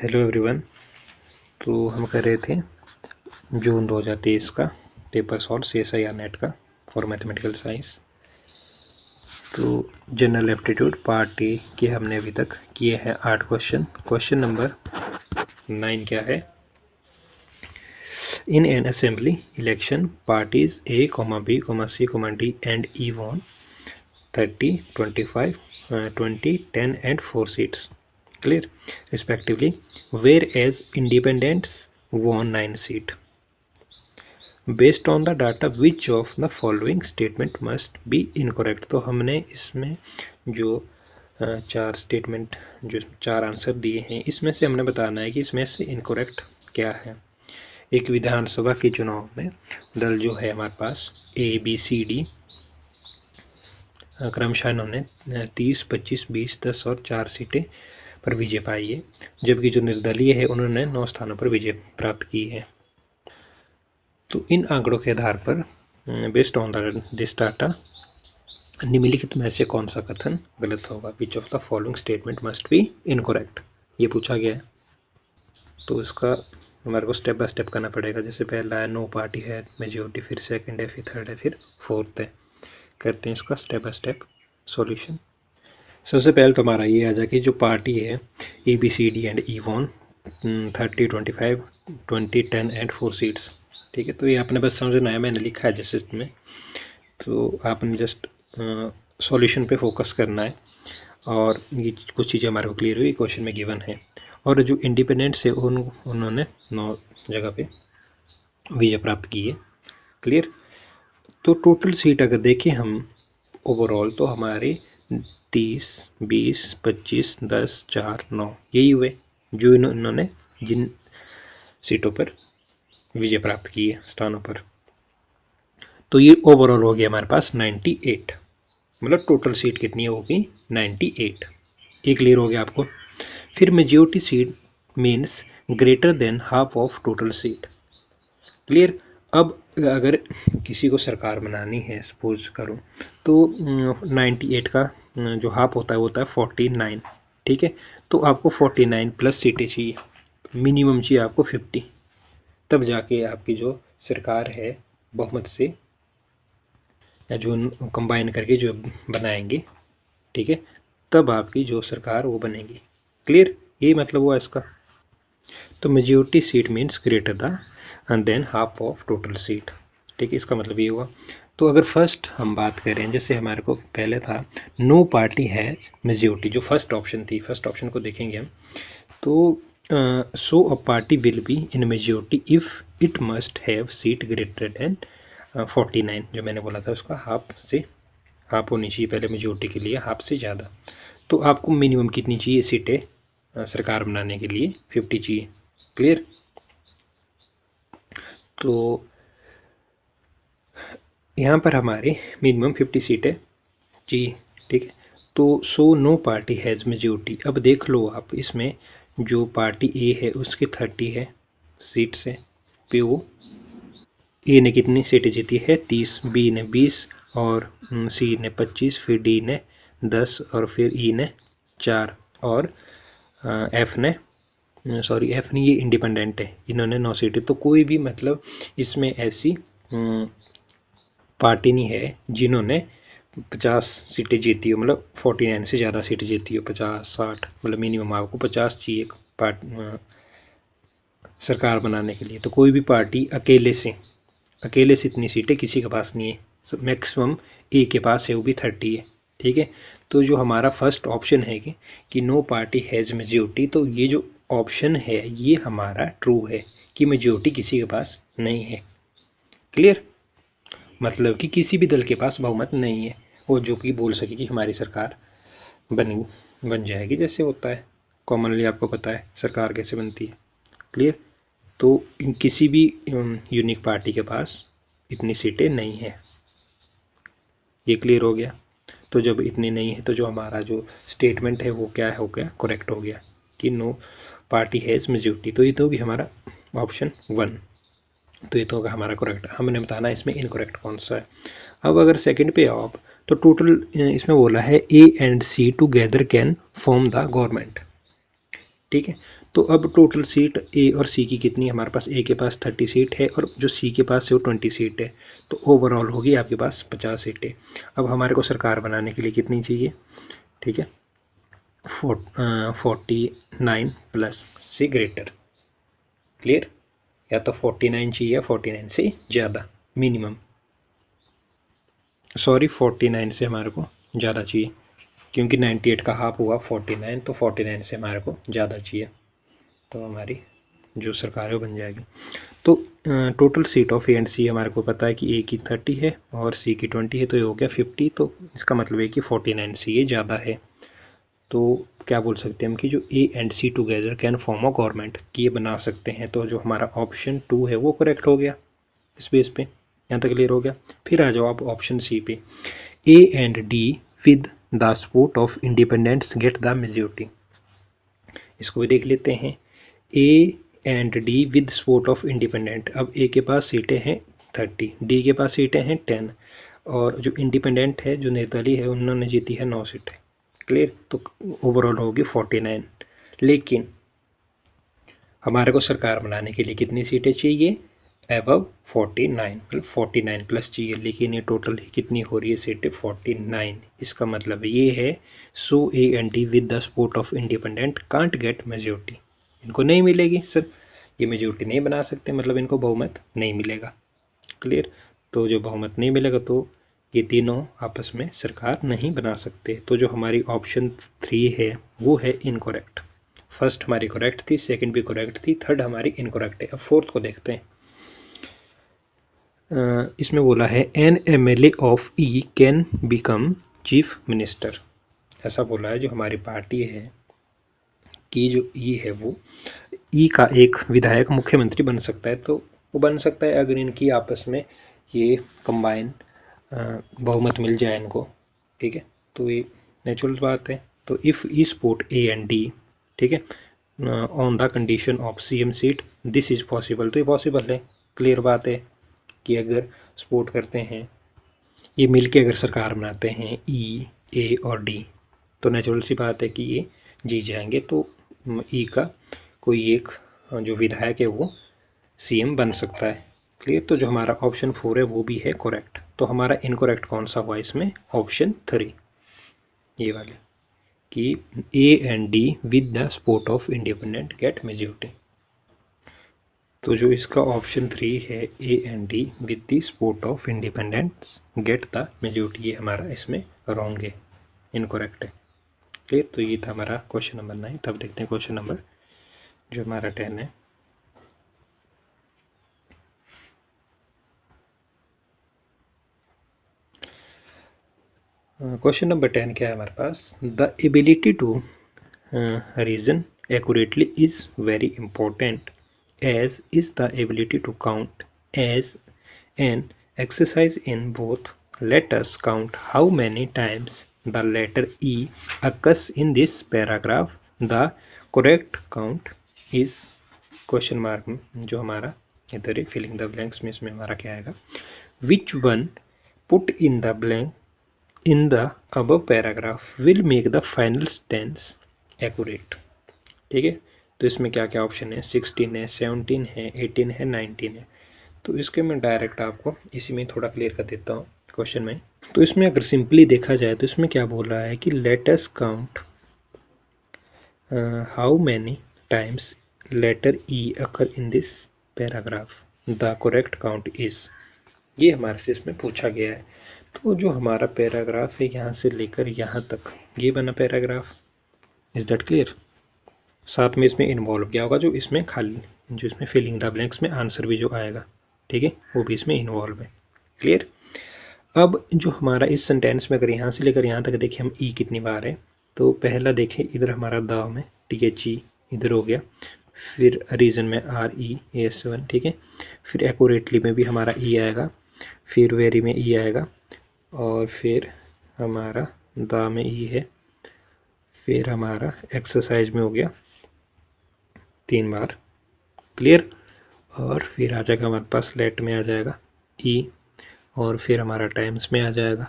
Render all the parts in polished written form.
Hello everyone. तो हम कर रहे थे जून 2023 का पेपर सॉल्व CSIR नेट का फॉर मैथमेटिकल साइंस। तो जनरल एप्टीट्यूड पार्ट ए के हमने अभी तक किए हैं 8 क्वेश्चन। क्वेश्चन नंबर 9 क्या है? In an assembly election parties A, B, C, D and E won 30, 25, 20, 10 and 4 seats, clear, respectively, whereas independents won 9 seats. Based on the data, which of the following statement must be incorrect? तो हमने इसमें जो चार statement जो चार answer दिए हैं इसमें से हमने बताना है कि इसमें से इनकरेक्ट क्या है। एक विधानसभा के चुनाव में दल जो है हमारे पास ABCD क्रमशः इन्होंने 30, 25, 20, 10 और 4 सीटें पर विजय पाई है, जबकि जो निर्दलीय है उन्होंने 9 स्थानों पर विजय प्राप्त की है। तो इन आंकड़ों के आधार पर बेस्ड ऑन दिस डाटा निम्नलिखित में से कौन सा कथन गलत होगा? Which of the following statement must be incorrect, ये पूछा गया है। तो इसका हमारे को स्टेप बाय स्टेप करना पड़ेगा। जैसे पहला है नो पार्टी है मेजोरिटी, फिर सेकंड है, फिर थर्ड है, फिर फोर्थ है। करते हैं इसका स्टेप बाय स्टेप सॉल्यूशन। सबसे पहले तो हमारा ये आ जाए कि जो पार्टी है ABCD and E won 30, 25, 20, 10 and 4 seats. ठीक है, तो ये आपने बस समझना है, मैंने लिखा है जैसे इसमें, तो आपने जस्ट सॉल्यूशन पे फोकस करना है और ये कुछ चीज़ें हमारे को क्लियर हुई क्वेश्चन में गिवन है। और जो इंडिपेंडेंट्स है उन्होंने 9 जगह पे विजय प्राप्त की है, क्लियर। तो टोटल सीट अगर देखें हम ओवरऑल तो हमारे 30, 20, 25, 10, 4, 9 यही हुए जो इन्होंने जिन सीटों पर विजय प्राप्त की है स्थानों पर। तो ये ओवरऑल हो गया हमारे पास 98, मतलब टोटल सीट कितनी होगी 98। ये क्लियर हो गया आपको। फिर majority seat means greater than half of total seat, clear. अब अगर किसी को सरकार बनानी है सपोज करो तो 98 का जो हाफ होता है वो होता है 49, ठीक है। तो आपको 49 प्लस सीटें चाहिए, मिनिमम चाहिए आपको 50, तब जाके आपकी जो सरकार है बहुमत से या जो कंबाइन करके जो बनाएंगे, ठीक है, तब आपकी जो सरकार वो बनेगी, क्लियर। यही मतलब हुआ इसका। तो majority seat means greater the end than half of total seat, ठीक है, इसका मतलब ये हुआ। तो अगर फर्स्ट हम बात करें, जैसे हमारे को पहले था नो पार्टी हैज मेजोरिटी, जो फर्स्ट ऑप्शन थी, फर्स्ट ऑप्शन को देखेंगे हम तो so a party will be in majority if it must have seat greater than 49, जो मैंने बोला था उसका हाफ होनी चाहिए पहले मेजोरिटी के लिए, हाफ से ज़्यादा। तो आपको मिनिमम कितनी चाहिए सीटें सरकार बनाने के लिए? 50 चाहिए, क्लियर। तो यहाँ पर हमारे मिनिमम 50 सीटें चाहिए, ठीक है। तो so no party has majority. अब देख लो आप इसमें जो पार्टी ए है उसके 30 है सीट्स है, वो ए ने कितनी सीटें जीती है 30, बी ने 20 और सी ने 25, फिर डी ने 10 और फिर ई ने 4 और एफ ने एफ नहीं, ये इंडिपेंडेंट है, इन्होंने 9 सीटें। तो कोई भी मतलब इसमें ऐसी पार्टी नहीं है जिन्होंने 50 सीटें जीती हो, मतलब 49 से ज़्यादा सीटें जीती हो, 50, 60, मतलब मिनिमम आपको 50 चाहिए सरकार बनाने के लिए। तो कोई भी पार्टी अकेले से इतनी सीटें किसी के पास नहीं है, मैक्सिमम ए के पास है, वो भी 30 है, ठीक है। तो जो हमारा फर्स्ट ऑप्शन है कि नो पार्टी हैज़ मेजोरिटी, तो ये जो ऑप्शन है ये हमारा ट्रू है कि मेजोरिटी किसी के पास नहीं है, क्लियर। मतलब कि किसी भी दल के पास बहुमत नहीं है वो जो कि बोल सके कि हमारी सरकार बन जाएगी, जैसे होता है कॉमनली, आपको पता है सरकार कैसे बनती है, क्लियर। तो किसी भी यूनिक पार्टी के पास इतनी सीटें नहीं है, ये क्लियर हो गया। तो जब इतनी नहीं है तो जो हमारा जो स्टेटमेंट है वो क्या हो गया, करेक्ट हो गया कि नो पार्टी हैज़ मेजोरिटी। तो ये तो भी हमारा ऑप्शन 1, तो ये तो होगा हमारा करेक्ट। हमने बताना इसमें इनकरेक्ट कौन सा है। अब अगर सेकंड पे आप तो टोटल इसमें बोला है A and C together can form the government, ठीक है। तो अब टोटल सीट ए और सी की कितनी है हमारे पास, ए के पास 30 सीट है और जो सी के पास है वो 20 सीट है, तो ओवरऑल होगी आपके पास 50 सीटें। अब हमारे को सरकार बनाने के लिए कितनी चाहिए, ठीक है, 49 प्लस से ग्रेटर, क्लियर, या तो 49 चाहिए या 49 से ज़्यादा मिनिमम, सॉरी 49 से हमारे को ज़्यादा चाहिए क्योंकि 98 का हाफ हुआ 49, तो 49 से हमारे को ज़्यादा चाहिए, तो हमारी जो सरकार है वो बन जाएगी। तो total seat of A and C हमारे को पता है कि ए की 30 है और सी की 20 है, तो ये हो गया 50, तो इसका मतलब है कि 49 से ये ज़्यादा है। तो क्या बोल सकते हैं हम कि जो A and C together can form a government, कि ये बना सकते हैं, तो जो हमारा ऑप्शन 2 है वो करेक्ट हो गया इस बेस पे, यहाँ तक क्लियर हो गया। फिर आ जाओ आप ऑप्शन सी पे, ए and D with the support of independents get the majority, इसको भी देख लेते हैं। ए and D with support of independent, अब ए के पास सीटें हैं 30, डी के पास सीटें हैं 10 और जो इंडिपेंडेंट है जो निर्दलीय है उन्होंने जीती है 9 सीटें, क्लियर, तो ओवरऑल होगी 49। लेकिन हमारे को सरकार बनाने के लिए कितनी सीटें चाहिए, एबव 49, मतलब 49 प्लस चाहिए, लेकिन ये टोटल कितनी हो रही है सीटें 49, इसका मतलब ये है so A and D with the support of independent can't get majority, इनको नहीं मिलेगी सर, ये मेजोरिटी नहीं बना सकते, मतलब इनको बहुमत नहीं मिलेगा, क्लियर, तो जो बहुमत नहीं मिलेगा तो ये तीनों आपस में सरकार नहीं बना सकते। तो जो हमारी ऑप्शन 3 है वो है इनकरेक्ट, फर्स्ट हमारी करेक्ट थी, सेकंड भी करेक्ट थी, थर्ड हमारी इनकरेक्ट है। अब फोर्थ को देखते हैं। इसमें बोला है N MLA of E can become chief minister, ऐसा बोला है जो हमारी पार्टी है कि जो ई है वो ई का एक विधायक मुख्यमंत्री बन सकता है, तो वो बन सकता है अगर इनकी आपस में ये कंबाइन बहुमत मिल जाए इनको, ठीक है, तो ये नेचुरल बात है। तो if E support A and D, ठीक है, on the condition of CM seat this is possible, तो ये पॉसिबल है, क्लियर बात है कि अगर सपोर्ट करते हैं ये मिलके अगर सरकार बनाते हैं ई, ए और डी, तो नेचुरल सी बात है कि ये जीत जाएंगे, तो ई का कोई एक जो विधायक है वो सीएम बन सकता है, क्लियर। तो जो हमारा ऑप्शन 4 है वो भी है करेक्ट। तो हमारा इनकरेक्ट कौन सा हुआ इसमें, ऑप्शन 3 ये वाले, कि A and D with the support of independent get majority. तो जो इसका ऑप्शन 3 है A and D with the support of independents get the majority, ये हमारा इसमें रॉन्ग है, इनकरेक्ट है, क्लियर। तो ये था हमारा क्वेश्चन नंबर 9। तब देखते हैं क्वेश्चन नंबर जो हमारा 10 है। क्वेश्चन नंबर 10 क्या है हमारे पास, the ability to reason accurately is very important as is the ability to count as an exercise in both. Let us count how many times the letter E occurs in this paragraph. The correct count is question mark जो हमारा इधर है filling the blanks में, इसमें हमारा क्या आएगा, which one put in the blank in the above paragraph will make the final tense accurate, ठीक है। तो इसमें क्या क्या ऑप्शन है, 16 है, 17 है, 18 है, 19 है। तो इसके मैं डायरेक्ट आपको इसी में थोड़ा क्लियर कर देता हूँ क्वेश्चन में। तो इसमें अगर सिंपली देखा जाए तो इसमें क्या बोल रहा है कि let us count how many times letter E occur in this paragraph, the correct count is, ये हमारे से इसमें पूछा गया है। तो जो हमारा पैराग्राफ है यहाँ से लेकर यहाँ तक ये बना पैराग्राफ, इज दैट क्लियर। साथ में इसमें इन्वॉल्व क्या होगा, जो इसमें खाली जो इसमें फिलिंग द ब्लैंक्स में आंसर भी जो आएगा, ठीक है, वो भी इसमें इन्वॉल्व है, क्लियर। अब जो हमारा इस सेंटेंस में अगर यहाँ से लेकर यहाँ तक देखें हम ई कितनी बार है, तो पहला देखें इधर हमारा द में THE इधर हो गया, फिर रीजन में REAS1, ठीक है, फिर एक्यूरेटली में भी हमारा ई आएगा, फिर वेरी में ई आएगा, और फिर हमारा द में ई है, फिर हमारा एक्सरसाइज में हो गया 3 बार, क्लियर। और फिर आ जाएगा हमारे पास लेट में आ जाएगा ई, और फिर हमारा टाइम्स में आ जाएगा,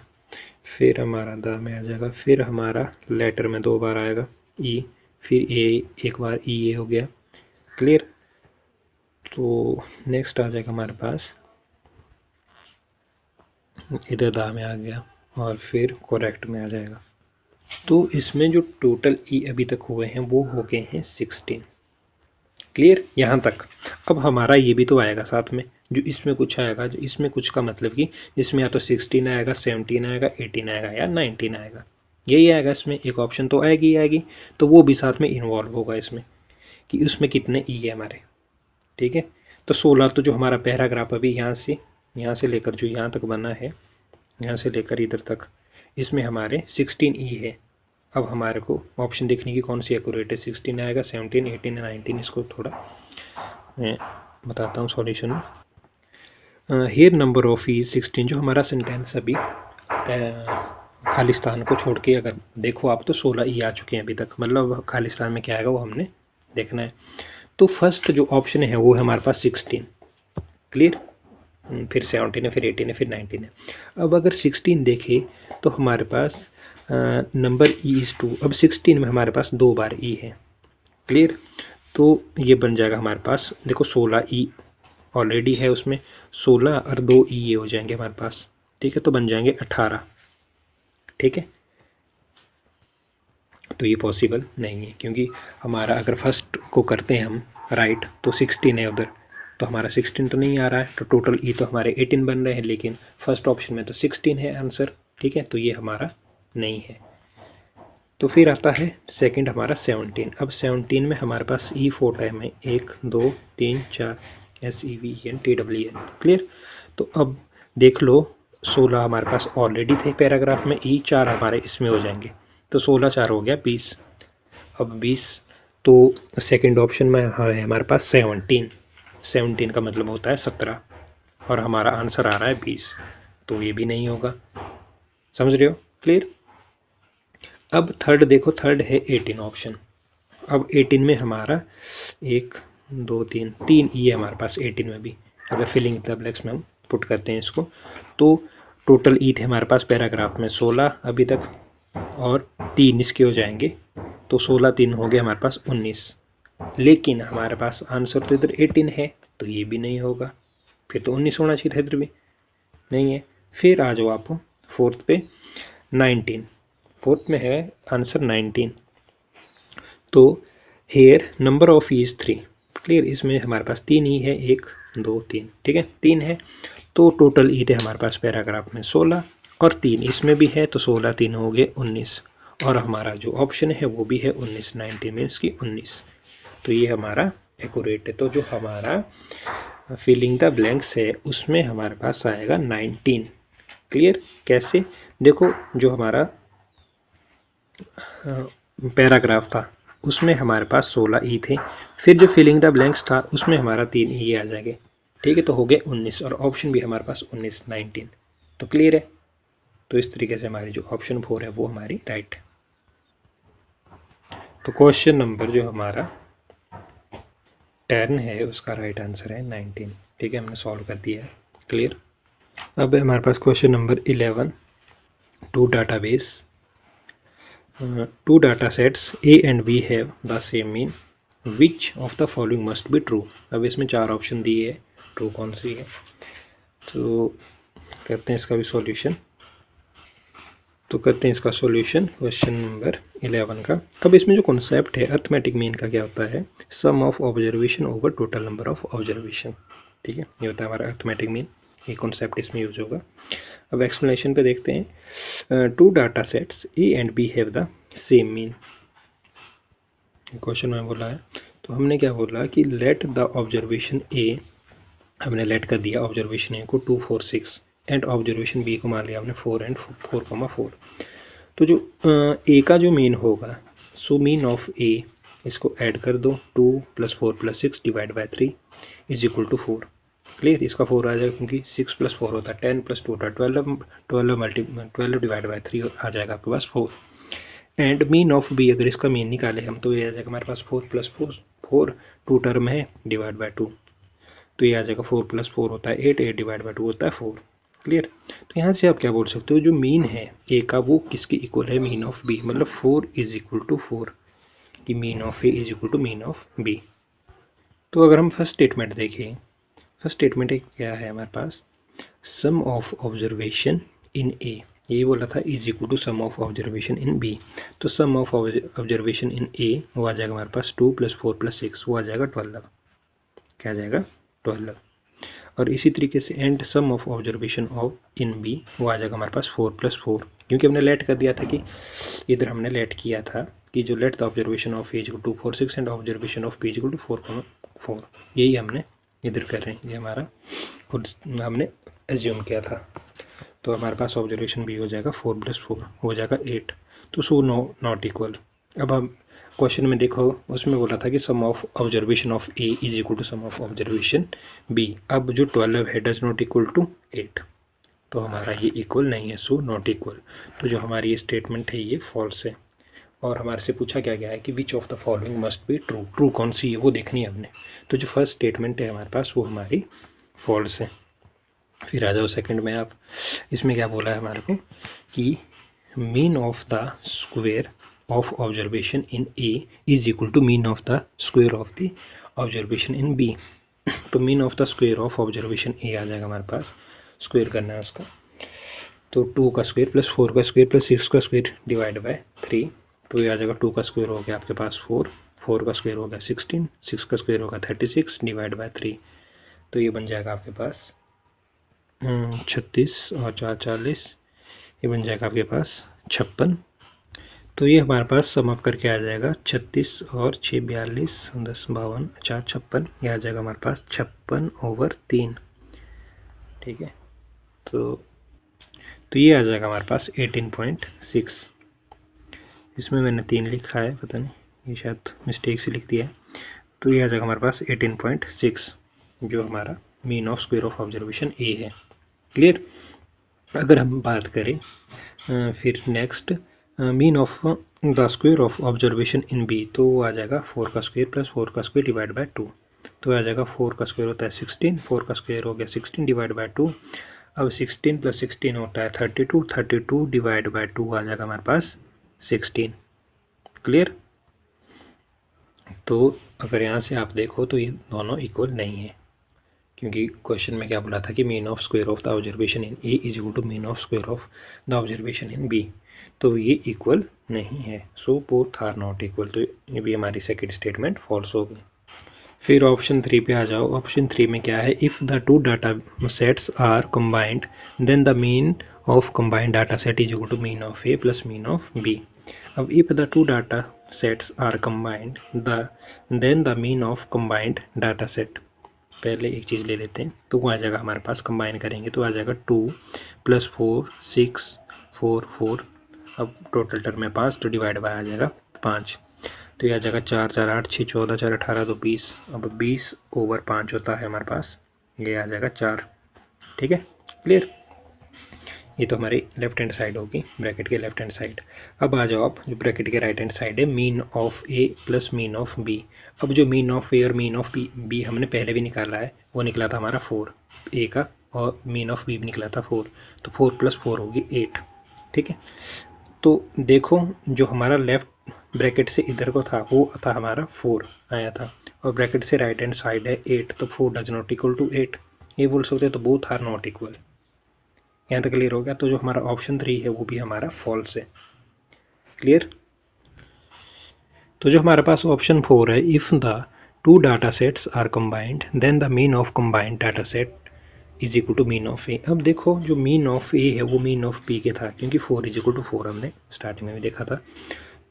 फिर हमारा द में आ जाएगा, फिर हमारा लेटर में 2 बार आएगा ई, फिर ए एक बार ई ए हो गया, क्लियर। तो नेक्स्ट आ जाएगा हमारे पास, इधर दा में आ गया और फिर करेक्ट में आ जाएगा। तो इसमें जो टोटल ई अभी तक हुए हैं वो हो गए हैं 16। क्लियर यहाँ तक। अब हमारा ये भी तो आएगा साथ में, जो इसमें कुछ आएगा, जो इसमें कुछ का मतलब कि इसमें या तो 16 आएगा, 17 आएगा, 18 आएगा या 19 आएगा, यही आएगा इसमें। एक ऑप्शन तो आएगी ही आएगी, तो वो भी साथ में इन्वॉल्व होगा इसमें कि उसमें कितने ई है हमारे। ठीक है, तो 16 तो जो हमारा पैराग्राफ अभी यहाँ से लेकर जो यहाँ तक बना है, यहाँ से लेकर इधर तक, इसमें हमारे 16 ई है। अब हमारे को ऑप्शन देखने की कौन सी एक्यूरेट है, 16 आएगा, 17, 18 या 19। इसको थोड़ा मैं बताता हूँ सॉल्यूशन में। हियर नंबर ऑफ ई 16, जो हमारा सेंटेंस अभी खालिस्तान को छोड़ के अगर देखो आप तो 16 ई आ चुके हैं अभी तक, मतलब खालिस्तान में क्या आएगा वो हमने देखना है। तो फर्स्ट जो ऑप्शन है वो है हमारे पास 16। क्लियर, फिर 17 है, फिर 18 है, फिर 19 है। अब अगर 16 देखें तो हमारे पास नंबर ई इज़ 2। अब 16 में हमारे पास 2 बार ई है। क्लियर, तो ये बन जाएगा हमारे पास, देखो 16 ई ऑलरेडी है उसमें, 16 और 2 ई ये हो जाएंगे हमारे पास। ठीक है, तो बन जाएंगे 18। ठीक है, तो ये पॉसिबल नहीं है, क्योंकि हमारा अगर फर्स्ट को करते हैं हम राइट तो 16 है उधर, तो हमारा 16 तो नहीं आ रहा है, तो टोटल ई तो हमारे 18 बन रहे हैं, लेकिन फर्स्ट ऑप्शन में तो 16 है आंसर। ठीक है, तो ये हमारा नहीं है। तो फिर आता है सेकंड हमारा 17। अब 17 में हमारे पास ई 4 टाइम है, 1 2 3 4, SEVEN TWN। क्लियर, तो अब देख लो 16 हमारे पास ऑलरेडी थे पैराग्राफ में, ई 4 हमारे इसमें हो जाएंगे, तो 16 4 हो गया 20। अब 20, तो सेकंड ऑप्शन में है हमारे पास 17। 17 का मतलब होता है 17, और हमारा आंसर आ रहा है 20, तो ये भी नहीं होगा। समझ रहे हो? क्लियर। अब थर्ड देखो, थर्ड है 18 ऑप्शन। अब 18 में हमारा 1 2 3 3 ई है हमारे पास 18 में भी। अगर फिलिंग द ब्लैंक्स में हम पुट करते हैं इसको, तो टोटल ई थे हमारे पास पैराग्राफ में 16 अभी तक, और 3 इसके हो जाएंगे, तो 16 3 हो गए हमारे पास 19। लेकिन हमारे पास आंसर तो इधर 18 है, तो ये भी नहीं होगा, फिर तो 19 होना चाहिए था, इधर भी नहीं है। फिर आ जाओ आप फोर्थ पे, 19। फोर्थ में है आंसर 19। तो here number of E is 3। Clear, इसमें हमारे पास 3 ही है, 1 2 3। ठीक है, 3 है, तो टोटल ई थे हमारे पास पैराग्राफ में 16, और 3 इसमें भी है, तो 16 3 हो गए 19, और हमारा जो ऑप्शन है वो भी है 19। 19 मीन्स की 19, तो ये हमारा एक्यूरेट है। तो जो हमारा फिलिंग द ब्लैंक्स है उसमें हमारे पास आएगा 19। क्लियर, कैसे देखो, जो हमारा पैराग्राफ था उसमें हमारे पास 16 ई थे, फिर जो फिलिंग द ब्लैंक्स था उसमें हमारा 3 ई आ जाएंगे। ठीक है, तो हो गए 19, और ऑप्शन भी हमारे पास 19 19। तो क्लियर है। तो इस तरीके से हमारी जो ऑप्शन 4 है वो हमारी राइट है। तो क्वेश्चन नंबर जो हमारा 10 है उसका राइट आंसर है 19। ठीक है, हमने सॉल्व कर दिया है। क्लियर। अब हमारे पास question number 11, two database, two data sets A and B have the same mean, which of the following must be true। अब इसमें 4 ऑप्शन दिए है, ट्रू कौन सी है, तो करते हैं इसका भी सॉल्यूशन। तो करते हैं इसका सॉल्यूशन क्वेश्चन नंबर 11 का। अब इसमें जो कॉन्सेप्ट है अर्थमेटिक मीन का क्या होता है, sum of observation over total number of observation. ठीक है, ये होता है हमारा अर्थमेटिक मीन, ये कॉन्सेप्ट इसमें यूज होगा। अब एक्सप्लेनेशन पे देखते हैं। Two data sets A and B have the same mean, question में बोला है, तो हमने क्या बोला कि लेट द ऑब्जर्वेशन ए, हमने लेट कर दिया ऑब्जर्वेशन ए को 2 4 6, एंड ऑब्जर्वेशन बी को मान लिया हमने 4 एंड 4,4। तो जो ए का जो मीन होगा, सो मीन ऑफ ए, इसको ऐड कर दो, 2 + 4 + 6 divide by 3 is equal to 4। Clear, इसका 4 आ जाएगा, क्योंकि 6 + 4 होता है 10 + 2 होता है 12, 12 डिवाइड बाई 3 आ जाएगा आपके पास 4। एंड मीन ऑफ बी, अगर इसका मीन निकाले हम तो ये आ जाएगा हमारे पास 4 + 4 2 टर्म है डिवाइड बाई 2, तो ये आ जाएगा 4 + 4 होता है 8, 8 डिवाइड बाई 2 होता है 4। क्लियर, तो यहाँ से आप क्या बोल सकते हो, जो मीन है ए का वो किसके इक्वल है, मीन ऑफ बी, मतलब 4 = 4, कि mean of A is equal to mean of B. तो अगर हम फर्स्ट स्टेटमेंट देखें, फर्स्ट स्टेटमेंट क्या है हमारे पास, सम ऑफ ऑब्जर्वेशन इन ए, ये बोला था is equal to sum of observation in B. तो सम ऑफ ऑब्जर्वेशन इन ए वो आ जाएगा हमारे पास 2 + 4 + 6, वो आ जाएगा 12। क्या आ जाएगा? 12। और इसी तरीके से and sum of observation of in B वो आ जाएगा हमारे पास 4 + 4, क्योंकि हमने लेट कर दिया था कि इधर हमने लेट किया था कि जो let the observation of A is equal to 4 6 and observation of B is equal to 4,4, यही हमने इधर कर रहे हैं, ये हमारा खुद हमने एज्यूम किया था। तो हमारे पास ऑब्जर्वेशन भी हो जाएगा 4 + 4 हो जाएगा 8। तो सो नॉट इक्वल। अब हम क्वेश्चन में देखो, उसमें बोला था कि sum of observation of A is equal to sum of observation B. अब जो 12 है डज नॉट इक्वल टू 8, तो हमारा ये इक्वल नहीं है, सो नॉट इक्वल। तो जो हमारी ये स्टेटमेंट है ये फॉल्स है। और हमारे से पूछा क्या गया है कि which of the following must be true, true कौन सी है वो देखनी है हमने। तो जो फर्स्ट स्टेटमेंट है हमारे पास वो हमारी फॉल्स है। फिर आ जाओ सेकंड में आप, इसमें क्या बोला है हमारे को कि mean of the square of observation in A is equal to mean of the square of the observation in B. तो mean of the square of observation A आ जाएगा हमारे पास, स्क्वायर करना है उसका, तो 2 का स्क्वायर + 4 का स्क्वायर + 6 का स्क्वायर डिवाइड बाय 3। तो ये आ जाएगा 2 का स्क्वायर हो गया आपके पास 4, 4 का स्क्वायर हो गया 16, 6 का स्क्वायर होगा 36 डिवाइड बाय 3। तो ये बन जाएगा आपके पास 36 और 4 40, ये बन जाएगा आपके पास 56। तो ये हमारे पास सम अप करके आ जाएगा 36 और 6 42, 10 52, 4 56, ये आ जाएगा हमारे पास 56/3। ठीक है, तो ये आ जाएगा हमारे पास 18.6। इसमें मैंने 3 लिखा है, पता नहीं ये शायद मिस्टेक से लिख दिया है। तो ये आ जाएगा हमारे पास 18.6, जो हमारा mean of square of observation A है। क्लियर। अगर हम बात करें फिर next mean of the square of observation in B, तो वो आ जाएगा 4 का स्क्वायर + 4 का स्क्वायर डिवाइड बाय 2। तो आ जाएगा 4 का स्क्वायर होता है 16, 4 का स्क्वायर हो गया 16 डिवाइड बाय 2। अब 16 + 16 होता है 32, 32 डिवाइड बाय 2 आ जाएगा हमारे पास 16। क्लियर। तो अगर यहाँ से आप देखो तो ये दोनों इक्वल नहीं है, क्योंकि क्वेश्चन में क्या बोला था कि mean of square of the observation in A is equal to mean of square of the observation in B. तो ये इक्वल नहीं है, so both are not equal. तो ये भी हमारी सेकंड स्टेटमेंट फॉल्स हो गई। फिर ऑप्शन 3 पे आ जाओ। ऑप्शन 3 में क्या है, if the 2 data sets are combined then the mean of combined data set is equal to mean of A + mean of B. अब if the 2 data sets are combined then the mean of combined data set, पहले एक चीज़ ले लेते हैं, तो वो आ जाएगा हमारे पास, कंबाइन करेंगे तो आ जाएगा 2 + 4 6 4 4। अब टोटल टर्म में 5, तो डिवाइड बाय आ जाएगा 5। तो यह आ जाएगा 4 4 8 6 14 4 18 तो 20। अब 20/5 होता है हमारे पास, ये आ जाएगा 4। ठीक है, क्लियर। ये तो हमारी लेफ्ट हैंड साइड होगी, ब्रैकेट के लेफ्ट हैंड साइड। अब आ जाओ आप, जो ब्रैकेट के राइट हैंड साइड है, mean of A + mean of B. अब जो मीन ऑफ ए और मीन ऑफ बी हमने पहले भी निकाला है, वो निकला था हमारा 4 ए का, और मीन ऑफ बी भी निकला था 4। तो 4 + 4 होगी 8। ठीक है, तो देखो जो हमारा लेफ्ट ब्रैकेट से इधर को था वो था हमारा 4 आया था, और ब्रैकेट से राइट हैंड साइड है 8, तो 4 डज नॉट इक्वल टू 8, ये बोल सकते हैं। तो बोथ आर नॉट इक्वल। यहाँ तक क्लियर हो गया। तो जो हमारा ऑप्शन 3 है वो भी हमारा फॉल्स है। क्लियर। तो जो हमारे पास ऑप्शन 4 है, if the 2 data sets are combined then the mean of combined data set is equal to mean of A. अब देखो जो मीन ऑफ ए है वो मीन ऑफ बी के था, क्योंकि 4 = 4 हमने स्टार्टिंग में भी देखा था।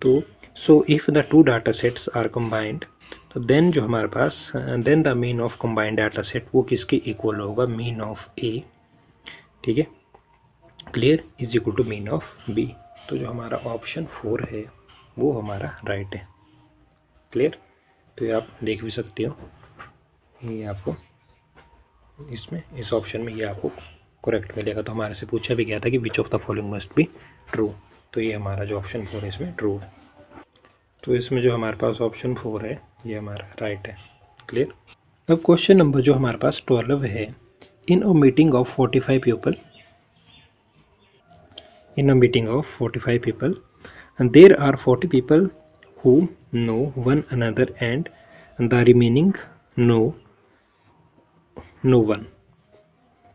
तो so if the 2 data sets are combined, तो देन जो हमारे पास then the mean of combined data set वो किसके इक्वल होगा, मीन ऑफ ए। ठीक है, clear, is equal to mean of B. तो जो हमारा ऑप्शन 4 है वो हमारा राइट है। क्लियर। तो ये आप देख भी सकते हो, ये आपको इसमें इस ऑप्शन में ये आपको करेक्ट मिलेगा। तो हमारे से पूछा भी गया था कि which of the following must be true, तो ये हमारा जो ऑप्शन 4 है इसमें ट्रू है। तो इसमें जो हमारे पास ऑप्शन 4 है ये हमारा राइट है। क्लियर। अब क्वेश्चन नंबर जो हमारे पास 12 है, in a meeting of 45 people, in a meeting of 45 people, and there are 40 people who know one another and the remaining no one,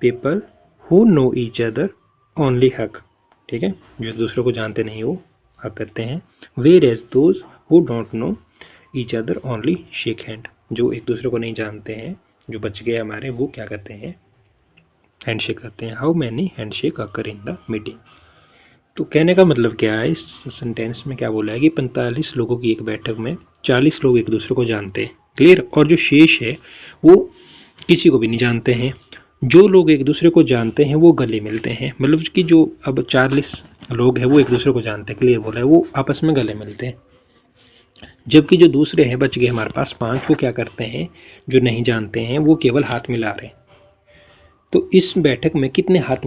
people who know each other only hug, ठीक है, जो दूसरों को जानते नहीं वो हग करते हैं। Whereas those who don't know each other only shake hand, जो एक दूसरे को नहीं जानते हैं, जो बच गए हमारे, वो क्या करते हैं, हैंडशेक करते हैं। How many handshake occur in the meeting. तो कहने का मतलब क्या है, इस सेंटेंस में क्या बोला है कि 45 लोगों की एक बैठक में 40 लोग एक दूसरे को जानते हैं, क्लियर, और जो शेष है वो किसी को भी नहीं जानते हैं। जो लोग एक दूसरे को जानते हैं वो गले मिलते हैं, मतलब कि जो अब 40 लोग हैं वो एक दूसरे को जानते हैं, क्लियर बोला है, वो आपस में गले मिलते हैं। जबकि जो दूसरे हैं, बच गए हमारे पास 5, वो क्या करते हैं, जो नहीं जानते हैं वो केवल हाथ मिला रहे हैं। तो इस बैठक में कितने हाथ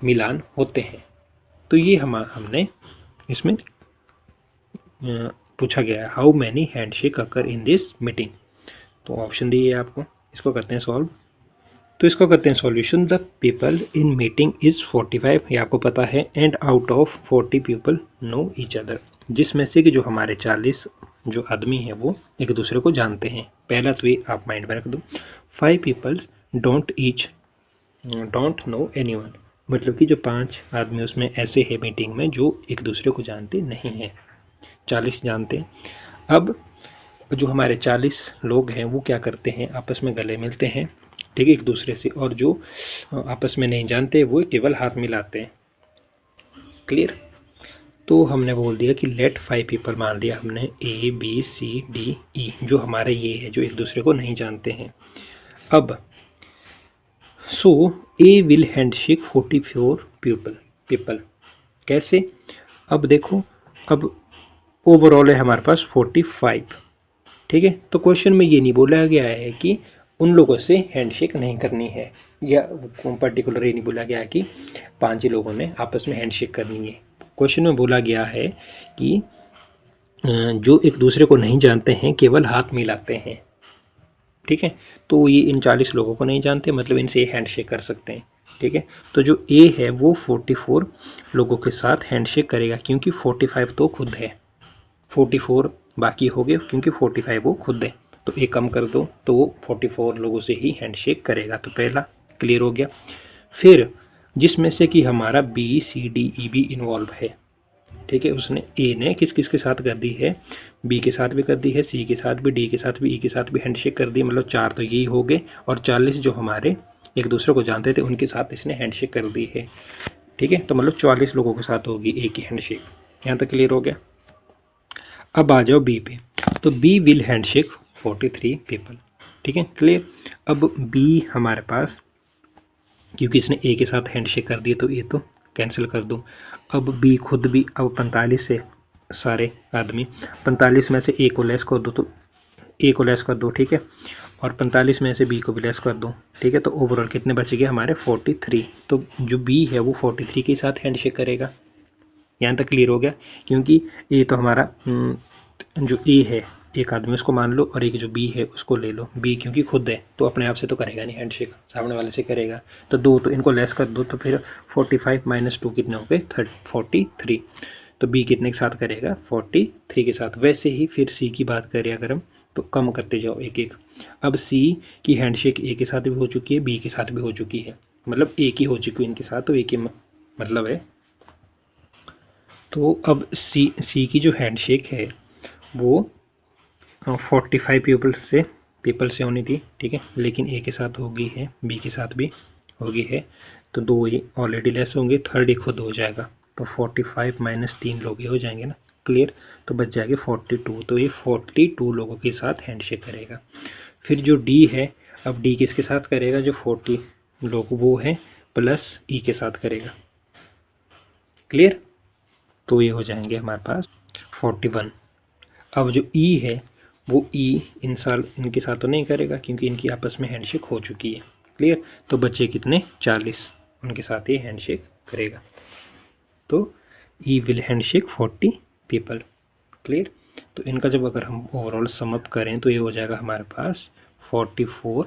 मिलान होते हैं, तो ये हमने इसमें पूछा गया है, how many handshake occur in this meeting. तो ऑप्शन दिए आपको, इसको करते हैं सॉल्व। तो इसको करते हैं solution. The people in meeting is 45, ये आपको पता है, and out of 40 people know each other, जिसमें से कि जो हमारे 40 जो आदमी हैं वो एक दूसरे को जानते हैं। पहला तो ये आप माइंड में रख दो। 5 पीपल डोंट नो एनीवन, मतलब कि जो 5 आदमी उसमें ऐसे हैं मीटिंग में जो एक दूसरे को जानते नहीं हैं, 40 जानते हैं। अब जो हमारे 40 लोग हैं वो क्या करते हैं, आपस में गले मिलते हैं, ठीक है, एक दूसरे से, और जो आपस में नहीं जानते वो केवल हाथ मिलाते हैं, क्लियर। तो हमने बोल दिया कि लेट 5 पीपल मान लिया हमने, A B C D E, जो हमारे ये है जो एक दूसरे को नहीं जानते हैं। अब सो ए विल हैंडशेक 44 पीपल, कैसे, अब देखो, अब ओवरऑल है हमारे पास 45, ठीक है। तो क्वेश्चन में ये नहीं बोला गया है कि उन लोगों से हैंडशेक नहीं करनी है, या पर्टिकुलर ये नहीं बोला गया है कि 5 ही लोगों ने आपस में हैंडशेक करनी है। क्वेश्चन में बोला गया है कि जो एक दूसरे को नहीं जानते हैं केवल हाथ मिलाते हैं, ठीक है। तो ये इन 40 लोगों को नहीं जानते, मतलब इनसे हैंडशेक कर सकते हैं, ठीक है। तो जो ए है वो 44 लोगों के साथ हैंडशेक करेगा, क्योंकि 45 तो खुद है, 44 बाकी हो गए क्योंकि 45 वो खुद है, तो एक कम कर दो तो वो 44 लोगों से ही हैंडशेक करेगा। तो पहला क्लियर हो गया। फिर जिसमें से कि हमारा बी सी डी ई भी इन्वॉल्व है, ठीक है, उसने ए ने किस किस के साथ कर दी है, बी के साथ भी कर दी है, सी के साथ भी, डी के साथ भी, ई के साथ भी हैंडशेक कर दी, मतलब 4 तो यही हो गए, और 40 जो हमारे एक दूसरे को जानते थे उनके साथ इसने हैंडशेक कर दी है, ठीक है। तो मतलब 44 लोगों के साथ होगी एक ही हैंडशेक। यहाँ तक क्लियर हो गया। अब आ जाओ बी पे। तो बी विल हैंडशेक 43 पीपल, ठीक है, क्लियर। अब बी हमारे पास, क्योंकि इसने ए के साथ हैंडशेक कर दिया तो ये तो कैंसिल कर दूँ। अब बी खुद भी, अब 45 से सारे आदमी, 45 में से ए को लेस कर दो, तो ए को लेस कर दो, ठीक है, और 45 में से बी को भी लेस कर दो, ठीक है। तो ओवरऑल कितने बच गए हमारे 43। तो जो बी है वो 43 के साथ हैंडशेक करेगा। यहाँ तक क्लियर हो गया। क्योंकि ए तो हमारा जो ए है एक आदमी उसको मान लो, और एक जो बी है उसको ले लो। बी क्योंकि खुद है तो अपने आप से तो करेगा नहीं हैंडशेक, सामने वाले से करेगा। तो 2, तो इनको लेस कर दो, तो फिर 45 - 2 कितने हो गए, 43। तो बी कितने के साथ करेगा, 43 के साथ। वैसे ही फिर सी की बात करें अगर हम, तो कम करते जाओ एक एक। अब सी की हैंडशेक ए के साथ भी हो चुकी है, बी के साथ भी हो चुकी है, मतलब एक ही हो चुकी है इनके साथ, तो एक ही मतलब है। तो अब सी की जो हैंडशेक है वो 45 पीपल से होनी थी, ठीक है, लेकिन ए के साथ हो गई है, बी के साथ भी हो गई है, तो 2 ये ऑलरेडी लेस होंगे, थर्ड ही खुद हो जाएगा। तो 45 - 3 लोग ही हो जाएंगे ना, क्लियर। तो बच जाएंगे 42, तो ये 42 लोगों के साथ हैंडशेक करेगा। फिर जो डी है, अब डी किसके साथ करेगा, जो 40 लोग वो हैं प्लस ई के साथ करेगा, क्लियर। तो ये हो जाएंगे हमारे पास 41। अब जो ई है वो ई इनके साथ तो नहीं करेगा क्योंकि इनकी आपस में हैंडशेक हो चुकी है, क्लियर। तो बच्चे कितने, 40, उनके साथ ही हैंडशेक करेगा। तो ई विल हैंडशेक 40 पीपल, क्लियर। तो इनका जब अगर हम ओवरऑल समअप करें तो ये हो जाएगा हमारे पास 44,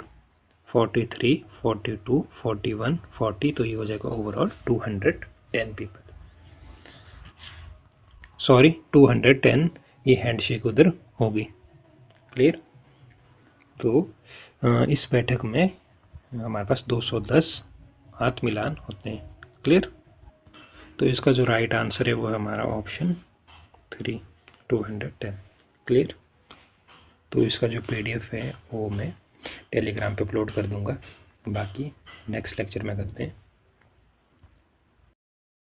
43, 42, 41, 40, तो ये हो जाएगा ओवरऑल 210 पीपल, सॉरी 210 ये हैंडशेक उधर होगी, क्लियर। तो इस बैठक में हमारे पास 210 हाथ मिलान होते हैं। क्लियर? तो इसका जो राइट आंसर है वो है हमारा ऑप्शन 3, 210। क्लियर? तो इसका जो PDF है वो मैं टेलीग्राम पे अपलोड कर दूंगा। बाकी नेक्स्ट लेक्चर में करते हैं।